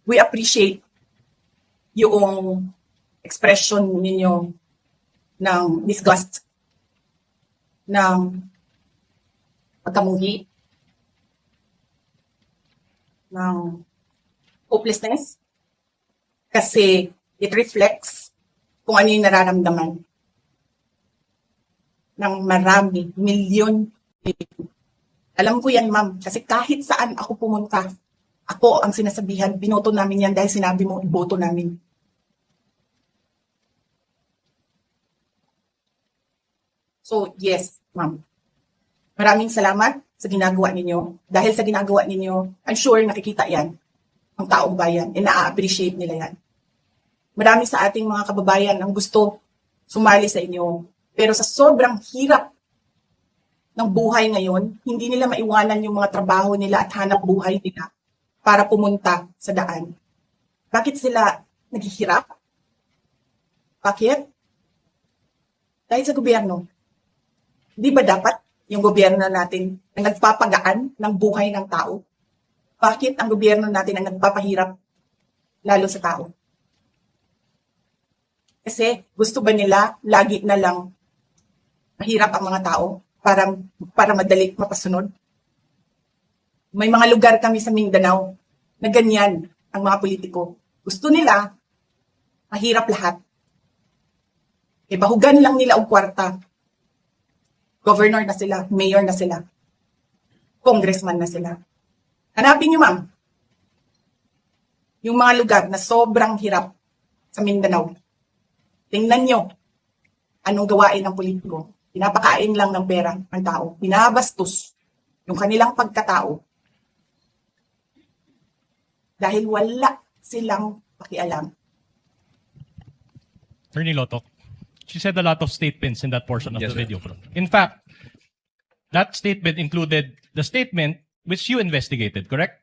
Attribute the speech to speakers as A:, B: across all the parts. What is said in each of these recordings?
A: we appreciate yung expression ninyo ng disgust, ng pagkamuhi, ng hopelessness, kasi it reflects kung ano yung nararamdaman ng marami, milyon. Alam ko yan, ma'am, kasi kahit saan ako pumunta, ako ang sinasabihan, binoto namin yan dahil sinabi mo, iboto namin. So, yes, ma'am. Maraming salamat sa ginagawa ninyo. Dahil sa ginagawa ninyo, I'm sure nakikita yan ang taong bayan and na-appreciate nila yan. Marami sa ating mga kababayan ang gusto sumali sa inyo. Pero sa sobrang hirap ng buhay ngayon, hindi nila maiwanan yung mga trabaho nila at hanap buhay nila para pumunta sa daan. Bakit sila naghihirap? Bakit? Dahil sa gobyerno. Di ba dapat yung gobyerno natin ang nagpapagaan ng buhay ng tao? Bakit ang gobyerno natin ang nagpapahirap lalo sa tao? Kasi gusto ba nila lagi na lang mahirap ang mga tao para madali mapasunod? May mga lugar kami sa Mindanao na ganyan ang mga politiko. Gusto nila mahirap lahat. E bahugan lang nila og kwarta. Governor na sila, mayor na sila, congressman na sila. Hanapin niyo, ma'am, yung mga lugar na sobrang hirap sa Mindanao. Tingnan nyo anong gawain ng politiko. Pinapakain lang ng pera ang tao. Binabastos yung kanilang pagkatao. Dahil wala silang pakialam.
B: Attorney Lotok, she said a lot of statements in that portion of
C: Yes,
B: the
C: sir.
B: video. In fact, that statement included the statement which you investigated, correct?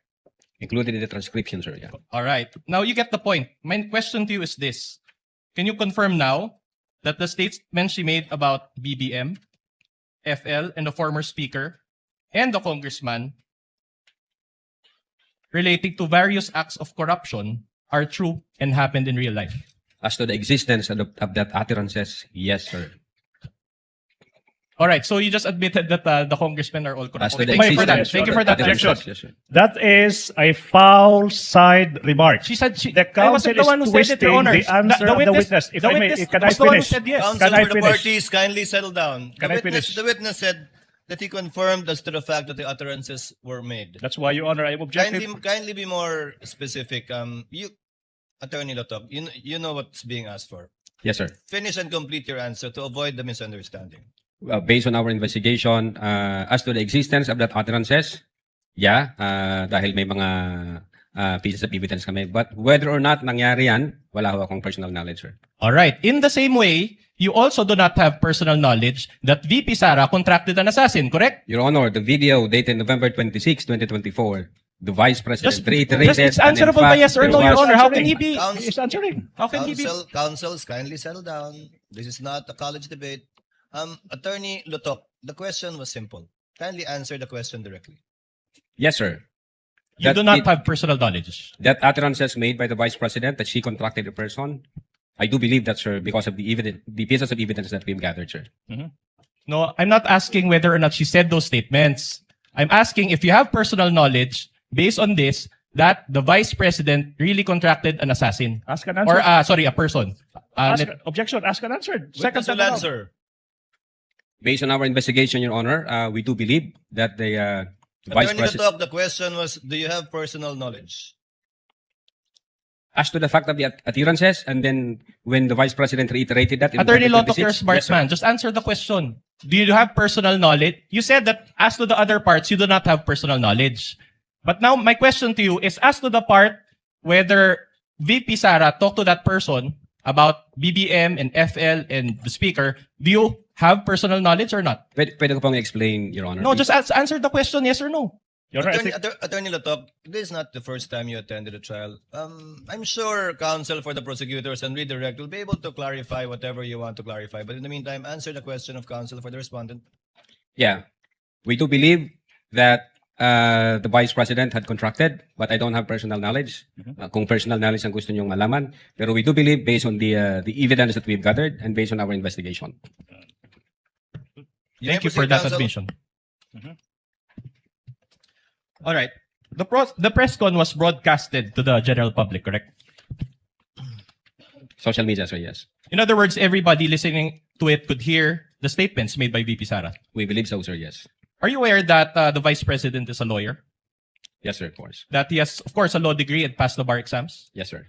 C: Included in the transcription, sir. Yeah.
B: All right. Now you get the point. My question to you is this. Can you confirm now that the statement she made about BBM, FL, and the former speaker, and the congressman relating to various acts of corruption are true and happened in real life?
C: As to the existence of that utterances, yes, sir.
B: All right. So you just admitted that the congressmen are all corrupt.
C: As to
B: Okay,
C: the
B: thank you for that.
C: existence
B: Thank you
C: of
B: for that.
C: utterances,
B: Objection.
C: yes, sir.
D: That is a foul side remark.
B: She said she.
D: The
B: I wasn't
D: counsel
B: the one
D: is
B: who said it, Your
D: twisting
B: Honor.
D: the answer of the witness. If
B: the
D: I may,
B: witness
D: can I
B: was the one who
D: finish?
B: said yes.
E: Counsel
D: Can I
E: for the
D: finish?
E: parties, kindly settle down.
D: Can I finish?
E: The witness said that he confirmed as to the fact that the utterances were made.
D: That's why, Your Honor, I'm objective.
E: Kindly be more specific. Attorney Lotok, you know what's being asked for.
C: Yes, sir.
E: Finish and complete your answer to avoid the misunderstanding.
C: Based on our investigation, as to the existence of that utterances, yeah, dahil may mga pieces of evidence kami. But whether or not nangyari yan, wala ho akong personal knowledge, sir.
B: All right. In the same way, you also do not have personal knowledge that VP Sara contracted an assassin, correct?
C: Your Honor, the video dated November 26, 2024, the Vice President reiterated.
B: It's
C: and in
B: answerable by
C: fact,
B: yes or
C: there
B: no, Your
C: was-
B: Honor. How can he be?
D: He's answering.
B: How can he be?
E: Counsels, kindly settle down. This is not a college debate. Attorney Lotok, the question was simple. Kindly answer the question directly.
C: Yes, sir.
B: You
C: That
B: do not
C: it-
B: have personal knowledge.
C: That utterances made by the Vice President that she contracted a person, I do believe that, sir, because of the pieces of evidence that we've gathered, sir.
B: No, I'm not asking whether or not she said those statements. I'm asking if you have personal knowledge based on this that the Vice President really contracted an assassin.
D: Ask and answer.
B: Or, sorry, a person.
D: Objection. Ask and answer. Second
E: Witness will
D: time around.
E: answer.
C: Based on our investigation, Your Honor, we do believe that the Vice
E: Attorney
C: President,
E: Lotok, the question was, do you have personal knowledge?
C: as to the fact of the utterances, and then when the Vice President reiterated that in
B: Attorney
C: November
B: Lotok, you're a
C: 26,
B: smart
C: yes, sir.
B: man. Just answer the question. Do you have personal knowledge? You said that as to the other parts, you do not have personal knowledge. But now, my question to you is as to the part whether VP Sara talked to that person about BBM and FL and the speaker, do you have personal knowledge or not?
C: Pwede ko pong explain, Your Honor.
B: No,
C: please?
B: just answer the question, yes or no.
D: Your Honor, I think
E: Attorney Lotok, this is not the first time you attended a trial. I'm sure counsel for the prosecutors and redirect will be able to clarify whatever you want to clarify. But in the meantime, answer the question of counsel for the respondent.
C: Yeah. We do believe that the Vice President had contracted, but I don't have personal knowledge. Kung personal knowledge ang gusto niyong malaman. Pero we do believe, based on the evidence that we've gathered and based on our investigation.
B: Thank you for that admission. All right. The press con was broadcasted to the general public, correct?
C: Social media, sir, yes.
B: In other words, everybody listening to it could hear the statements made by VP Sara.
C: We believe so, sir, yes.
B: Are you aware that the Vice President is a lawyer?
C: Yes, sir, of course.
B: That he has, of course, a law degree and passed the bar exams?
C: Yes, sir.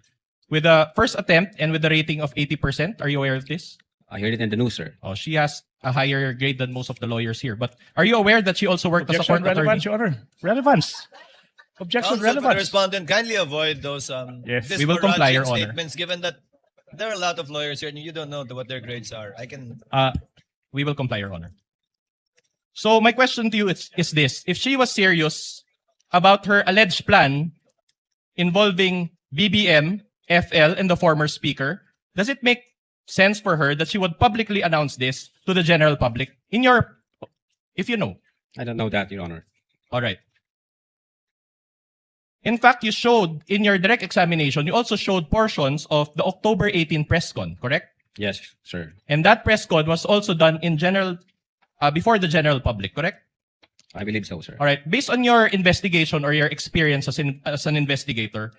B: With a first attempt and with a rating of 80%, are you aware of this?
C: I heard it in the news, sir.
B: Oh, she has a higher grade than most of the lawyers here. But are you aware that she also worked as a
D: Objection,
B: court attorney?
D: relevance, Your Honor. Relevance. Objection,
E: Counsel for the
D: relevance.
E: respondent, kindly avoid those
D: Yes.
B: We will comply, Your
E: disparaging
B: Honor.
E: statements, given that there are a lot of lawyers here and you don't know what their grades are.
B: We will comply, Your Honor. So my question to you is this. If she was serious about her alleged plan involving BBM, FL, and the former speaker, does it make sense for her that she would publicly announce this to the general public? If you know.
C: I don't know that, Your Honor.
B: All right. In fact, you showed in your direct examination, you also showed portions of the October 18 press con, correct?
C: Yes, sir.
B: And that press con was also done in before the general public, correct?
C: I believe so, sir.
B: All right. Based on your investigation or your experience as an investigator,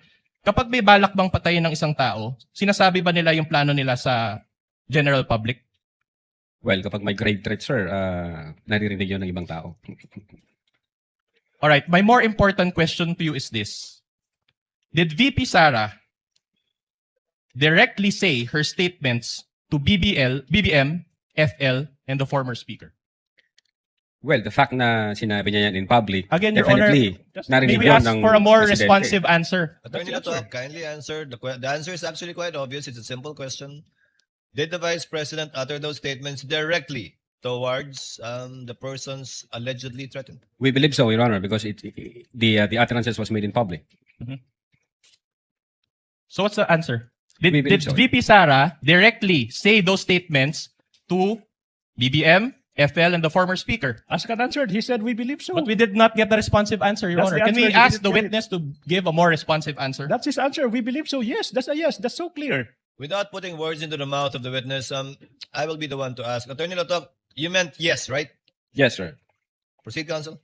B: kapag may balak bang patayin ng isang tao, sinasabi ba nila yung plano nila sa general public?
C: Well, kapag may grave threat, sir, naririnig yun ng ibang tao.
B: All right. My more important question to you is this. Did VP Sara directly say her statements to BBM, FL, and the former speaker?
C: Well, the fact na sinabi niya yan in public,
B: Again, Your Honor,
C: definitely, narinig
B: Maybe
C: yun
B: ask
C: ng
B: for a more
C: presidente.
B: responsive answer.
E: Attorney Lato, kindly answer. The answer is actually quite obvious. It's a simple question. Did the Vice President utter those statements directly towards the persons allegedly threatened?
C: We believe so, Your Honor, because the utterances was made in public.
B: So what's the answer?
C: We
B: Did
C: believe so.
B: VP Sara directly say those statements to BBM, FL, and the former speaker?
D: Ask and answered. He said, we believe so.
B: But we did not get the responsive answer, Your
D: That's
B: Honor.
D: the
B: Can we
D: answer, he
B: ask
D: didn't
B: the
D: get it.
B: witness to give a more responsive answer?
D: That's his answer. We believe so. Yes, that's a yes. That's so clear.
E: Without putting words into the mouth of the witness, I will be the one to ask. Attorney Lato, you meant yes, right?
C: Yes, sir.
E: Proceed, counsel.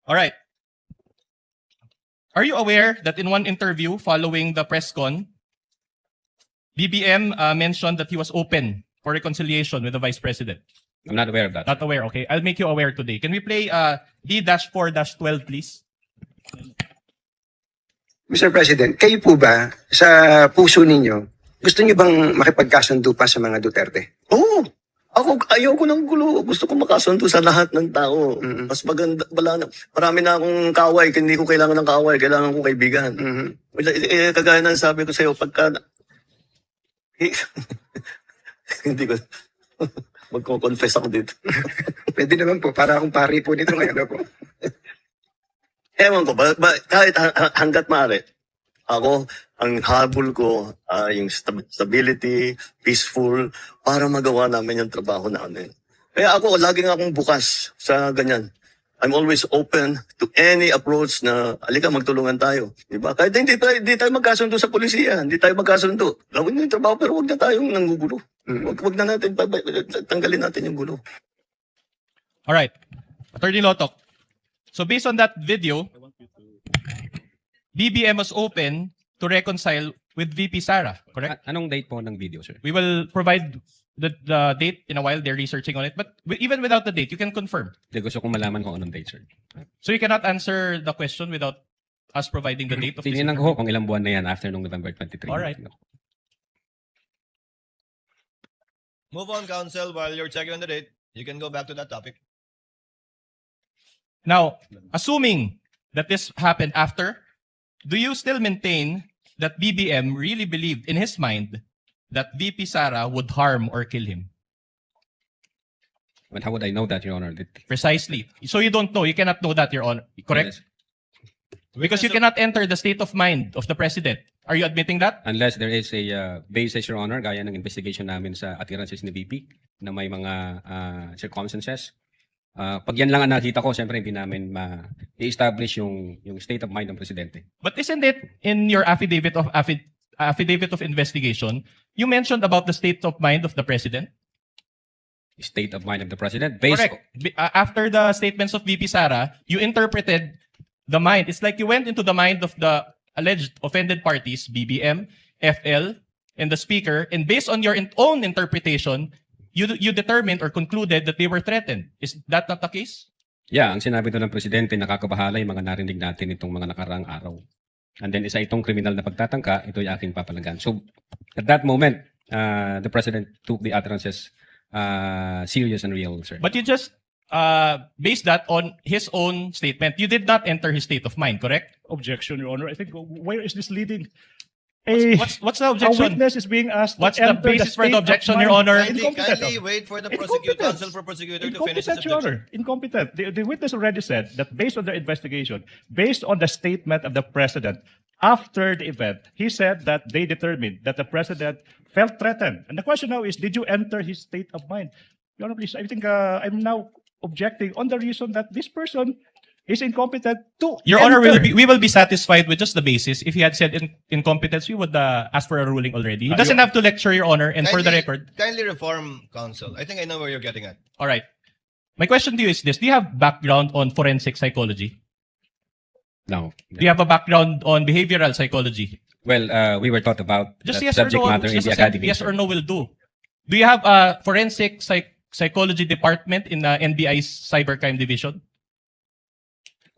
B: All right. Are you aware that in one interview following the press con, BBM mentioned that he was open for reconciliation with the Vice President?
C: I'm not aware of that.
B: Not aware, okay. I'll make you aware today. Can we play D-4-12, please?
F: Mr. President, kayo po ba, sa puso ninyo, gusto niyo bang makipagkasundo pa sa mga Duterte?
G: Oo. Ayoko ng gulo. Gusto ko makasundo sa lahat ng tao. Mas maganda, marami na akong kaway. Hindi ko kailangan ng kaway. Kailangan ko kaibigan. Kagaya ng sabi ko sa'yo, pagka... Hindi ko... Magko-confess ako dito.
F: Pwede naman po, para akong pari po nito ngayon po.
G: Ewan ko, kahit hanggat maaari, ako, ang habol ko, yung stability, peaceful, para magawa namin yung trabaho namin. Kaya ako, laging akong bukas sa ganyan. I'm always open to any approach na, alika, magtulungan tayo. Diba? Kahit hindi tayo magkasundo sa polisiya, hindi tayo magkasundo. Gawin yung trabaho, pero huwag na tayong nanggugulo. Huwag na natin, tanggalin natin yung gulo.
B: All right. Attorney Lotok. So based on that video, BBM was open to reconcile with VP Sara, correct?
C: Anong date po ng video, sir?
B: We will provide the date in a while. They're researching on it. But even without the date, you can confirm.
C: Hindi, gusto kong malaman kung anong date, sir.
B: So you cannot answer the question without us providing the date of this
C: Tingnan
B: interview?
C: ko kung ilang buwan na yan after nung November 23.
B: All right.
E: Move on, counsel. While you're checking on the date, you can go back to that topic.
B: Now, assuming that this happened after, do you still maintain that BBM really believed in his mind that VP Sara would harm or kill him?
C: But how would I know that, Your Honor?
B: Precisely. So you don't know. You cannot know that, Your Honor. Correct?
C: Yes.
B: Because you cannot enter the state of mind of the president. Are you admitting that?
C: Unless there is a basis, Your Honor, gaya ng investigation namin sa utterances ni VP na may mga circumstances Pag yan lang ang nakita ko, siyempre hindi namin ma-establish yung state of mind ng presidente.
B: But isn't it in your affidavit of investigation, you mentioned about the state of mind of the president?
C: State of mind of the president based
B: Correct. After the statements of VP Sara, you interpreted the mind. It's like you went into the mind of the alleged offended parties, BBM, FL, and the speaker, and based on your own interpretation, you determined or concluded that they were threatened. Is that not the case?
C: Yeah, ang sinabi doon ng presidente, nakakabahala yung mga narinig natin itong mga nakaraang araw. And then isa itong kriminal na pagtatangka, ito yung aking papalagan. So, at that moment, the president took the utterances serious and real, sir.
B: But you just based that on his own statement. You did not enter his state of mind, correct?
D: Objection, Your Honor. I think, where is this leading?
B: What's the
D: A
B: objection?
D: witness is being asked
B: What's
D: to
B: the
D: enter
B: basis for
D: state
B: the
D: of
B: objection,
D: mind.
B: Your Honor?
E: Kindly wait for the counsel for prosecutor to finish his
D: Incompetent, Your
E: objection.
D: Honor. Incompetent. The witness already said that based on the investigation, based on the statement of the president after the event, he said that they determined that the president felt threatened. And the question now is, did you enter his state of mind? Your Honor, please, I think I'm now objecting on the reason that this person is incompetent to
B: Your Honor,
D: enter.
B: we will be satisfied with just the basis. If he had said incompetence, we would ask for a ruling already. He doesn't have to lecture, Your Honor. And for the record,
E: Kindly reform counsel. I think I know where you're getting at.
B: all right. My question to you is this: do you have background on forensic psychology?
C: No.
B: Do you have a background on behavioral psychology?
C: Well, we were taught about
B: Just
C: that
B: yes or
C: subject
B: no.
C: matter in
B: Just
C: the
B: a
C: academy.
B: yes
C: sir.
B: or no will do. Do you have a forensic psychology department in the NBI's cybercrime division?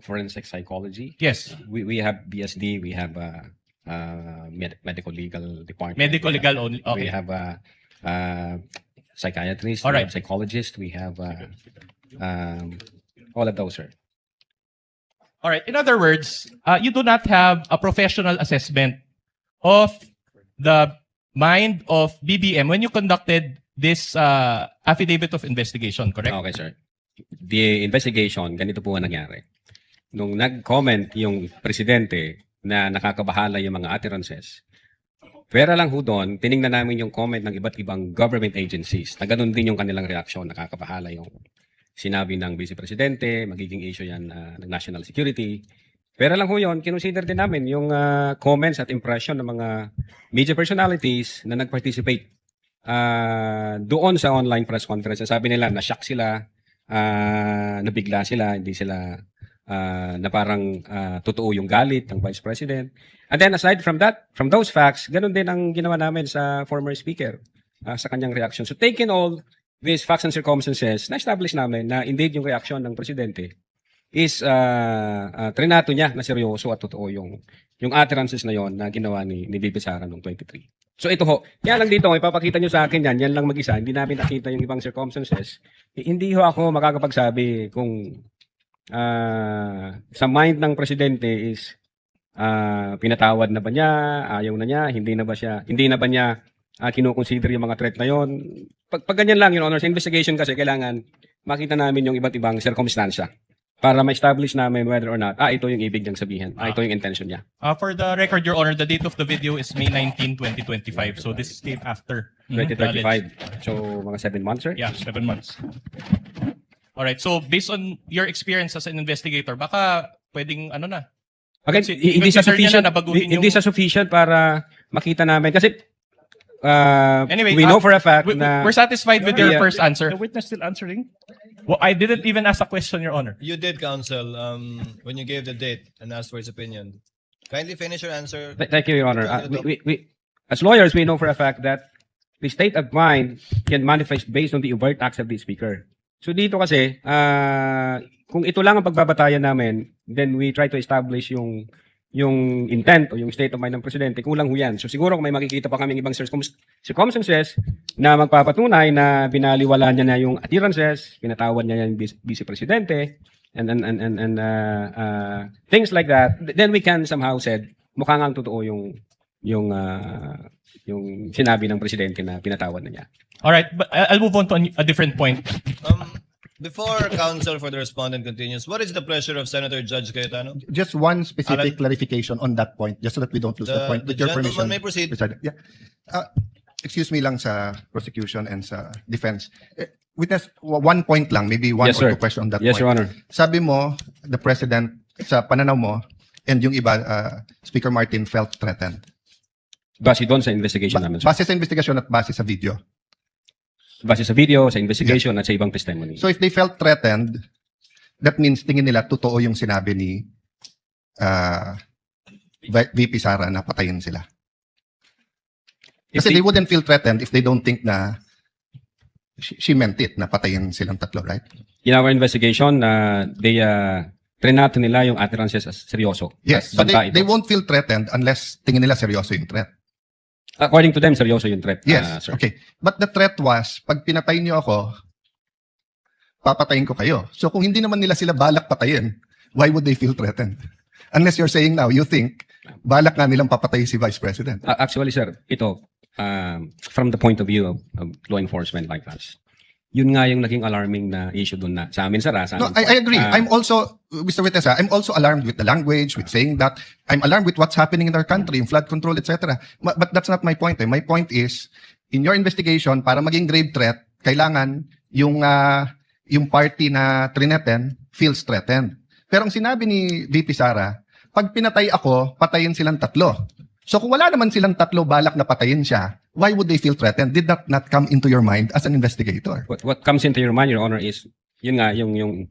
C: Forensic psychology.
B: Yes.
C: We have BSD. We have medical legal department.
B: Medical
C: we
B: legal
C: have,
B: only.
C: We
B: Okay.
C: have psychiatrists.
B: All
C: We
B: right.
C: have psychologists. We have all of those, sir.
B: All right. In other words, you do not have a professional assessment of the mind of BBM when you conducted this affidavit of investigation, correct?
C: Okay, sir. The investigation, ganito po ang nangyari. Nung nag-comment yung presidente na nakakabahala yung mga utterances, pera lang ho doon, tiningnan namin yung comment ng iba't ibang government agencies na ganun din yung kanilang reaksyon, nakakabahala yung sinabi ng Vice Presidente, magiging issue yan ng national security. Pera lang ho yun, kinonsider din namin yung comments at impression ng mga media personalities na nag-participate doon sa online press conference. Sabi nila, na-shock sila, nabigla sila, hindi sila na parang totoo yung galit ng Vice President. And then aside from that, from those facts, ganun din ang ginawa namin sa former speaker sa kanyang reaction. So taking all these facts and circumstances, na-establish namin na indeed yung reaction ng Presidente is trinato niya na seryoso at totoo yung utterances na yon na ginawa ni VP Sara noong 23. So ito ho, yan lang dito, ipapakita nyo sa akin yan lang mag-isa, hindi namin nakita yung ibang circumstances. Hindi ho ako makakapagsabi kung sa mind ng presidente is pinatawad na ba niya, ayaw na niya, hindi na ba niya kinukonsider yung mga threat na yon. Pag ganyan lang, Your Honor, sa investigation kasi kailangan makita namin yung iba't ibang circumstansya para ma-establish namin whether or not ito yung ibig niyang sabihin, ito yung intention niya.
B: For the record, Your Honor, the date of the video is May 19, 2025. So this came after.
C: 2035. So mga 7 months, sir?
B: Yeah.
D: 7 months.
B: Alright, so based on your experience as an investigator, baka pwedeng ano na.
C: Again,
B: Consider niya na baguhin
C: hindi
B: yung-
C: sa sufficient para makita namin kasi
B: Anyway,
C: we know for a fact
B: We're
C: na
B: satisfied with your
C: Yeah.
B: first answer.
D: The witness still answering?
B: Well, I didn't even ask a question, Your Honor.
E: You did, counsel, when you gave the date and asked for his opinion. Kindly finish your answer.
C: Thank you, Your Honor. We as lawyers, we know for a fact that the state of mind can manifest based on the overt acts of the speaker. So dito kasi, kung ito lang ang pagbabatayan namin, then we try to establish yung intent o yung state of mind ng presidente, kulang ho yan. So siguro kung may makikita pa kaming ibang circumstances na magpapatunay na binaliwala niya na yung utterances, pinatawad niya yung vice presidente, and things like that, then we can somehow said, mukhang ang totoo yung sinabi ng presidente na pinatawad na niya.
B: Alright, but I'll move on to a different point.
E: Before counsel for the respondent continues, what is the pleasure of Senator Judge Cayetano?
H: Just one specific
E: Alan?
H: clarification on that point, just so that we don't lose the point.
E: The
H: With your
E: gentleman
H: permission,
E: may proceed.
H: Mr. Yeah. excuse me lang sa prosecution and sa defense. Witness, one point lang, maybe one
C: Yes,
H: or
C: sir.
H: two question on that
C: Yes,
H: point.
C: Your Honor.
H: Sabi mo, the President, sa pananaw mo, and yung iba, Speaker Martin felt threatened.
C: Base doon sa investigation namin, sir.
H: Base sa investigasyon at base sa video.
C: Base sa video, sa investigation, at sa ibang testimony.
H: So if they felt threatened, that means tingin nila totoo yung sinabi ni VP Sara na patayin sila. Kasi
C: If
H: they wouldn't feel threatened if they don't think na she meant it, na patayin silang tatlo, right?
C: In our investigation, they trinato nila yung utterances as seryoso.
H: Yes. So
C: Banta
H: they
C: ito.
H: won't feel threatened unless tingin nila seryoso yung threat.
C: According to them, seryoso yung threat,
H: Yes.
C: sir.
H: Okay. But the threat was, pag pinatay niyo ako, papatayin ko kayo. So kung hindi naman nila sila balak patayin, why would they feel threatened? Unless you're saying now, you think, balak nga nilang papatay si Vice President.
C: Actually, sir, ito, from the point of view of law enforcement like us, yun nga yung naging alarming na issue doon na sa amin, sir. Sa
H: No,
C: amin
H: I agree. I'm also, Mr. Vitessa, I'm also alarmed with the language, with saying that. I'm alarmed with what's happening in our country, in flood control, etc. But that's not my point. My point is, in your investigation, para maging grave threat, kailangan yung party na trineten feels threatened. Pero ang sinabi ni VP Sara, pag pinatay ako, patayin silang tatlo. So kung wala naman silang tatlo balak na patayin siya, why would they feel threatened? Did that not come into your mind as an investigator?
C: What comes into your mind, Your Honor, is yun nga, yung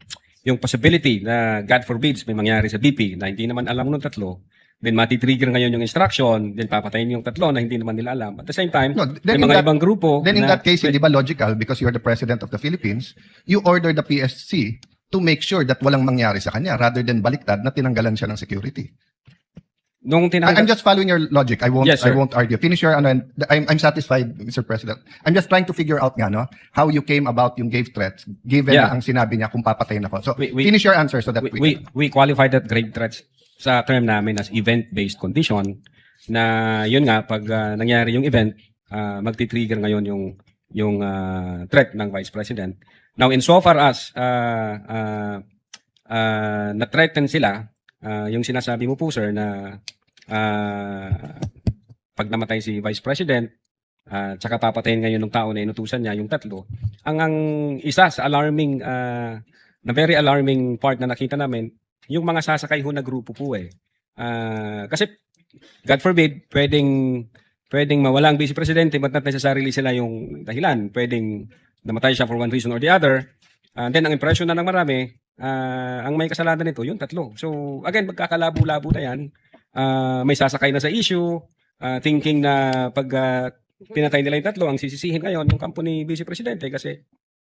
C: possibility na, God forbids, may mangyari sa BP na hindi naman alam ng tatlo, then matitrigger ngayon yung instruction, then papatayin yung tatlo na hindi naman nila alam. At the same time,
H: No,
C: may mga ibang grupo
H: Then in
C: na,
H: that case, hindi ba logical, because you're the President of the Philippines, you order the PSC to make sure that walang mangyari sa kanya rather than baliktad na tinanggalan siya ng security.
C: nung
H: I'm just following your logic. I won't
C: Yes,
H: I
C: sir.
H: won't argue. Finish your and I'm satisfied, Mr. President. I'm just trying to figure out nga no how you came about yung grave threats given
C: Yeah.
H: na ang sinabi niya kung papatayin ako. So
C: We-
H: finish your answer so that
C: we qualify that grave threats sa term namin as event-based condition na yun nga pag nangyari yung event magti-trigger ngayon yung threat ng Vice President. Now insofar as na-threaten sila yung sinasabi mo po sir na pag namatay si Vice President tsaka papatayin ngayon ng tao na inutusan niya yung tatlo ang isa sa alarming na very alarming part na nakita namin yung mga sasakay ho na grupo po kasi God forbid pwedeng mawala ang Vice Presidente but not necessarily sila yung dahilan, pwedeng namatay siya for one reason or the other. Then ang impression na ng marami ang may kasalanan nito yung tatlo. So again magkakalabo-labo na yan. May sasakay na sa issue thinking na pag pinatay nila yung tatlo ang sisisihin ngayon yung kampo ni Vice Presidente kasi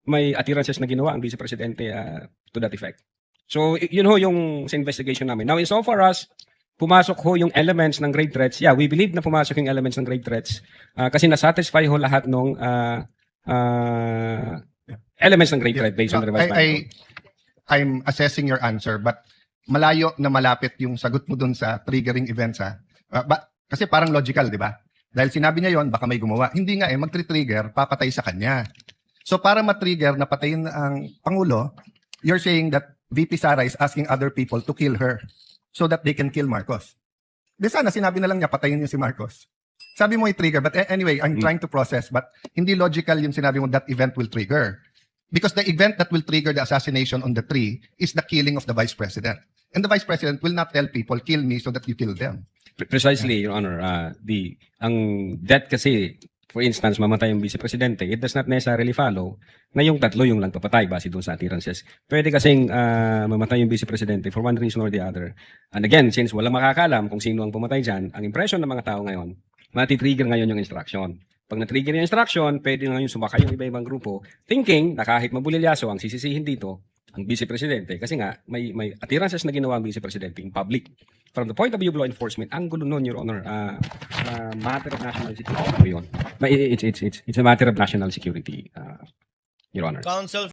C: may attirances na ginawa ang Vice Presidente to that effect. So yun ho yung sa investigation namin. Now insofar as pumasok ho yung elements ng grave threats, yeah, we believe na pumasok yung elements ng grave threats kasi nasatisfy ho lahat ng elements ng grave threat based on the revised manual.
H: I'm assessing your answer but malayo na malapit yung sagot mo dun sa triggering events kasi parang logical, di ba? Dahil sinabi niya yon baka may gumawa. Hindi nga magtre-trigger, papatay sa kanya. So para matrigger na patayin ang Pangulo, you're saying that VP Sara is asking other people to kill her so that they can kill Marcos. Di sana sinabi na lang niya patayin niyo si Marcos. Sabi mo i-trigger but anyway, I'm trying to process but hindi logical yung sinabi mo that event will trigger. Because the event that will trigger the assassination on the tree is the killing of the Vice President. And the Vice President will not tell people, kill me so that you kill them.
C: Precisely, Your Honor. Ang death kasi, for instance, mamatay yung Vice Presidente, it does not necessarily follow na yung tatlo yung lang papatay base doon sa attirances. Pwede kasing mamatay yung Vice Presidente for one reason or the other. And again, since wala makakalam kung sino ang pumatay dyan, ang impression ng mga tao ngayon, matitrigger ngayon yung instruction. Pag na-trigger yung instruction, pwede ngayon sumakay yung iba-ibang grupo, thinking na kahit mabulilyaso ang sisisihin dito, ang Vice Presidente, kasi nga may attirances na ginawa ang Vice Presidente in public. From the point of view of law enforcement, ang gulo nun, Your Honor, matter of national security. It's a matter of national security, Your Honor.
E: Counsel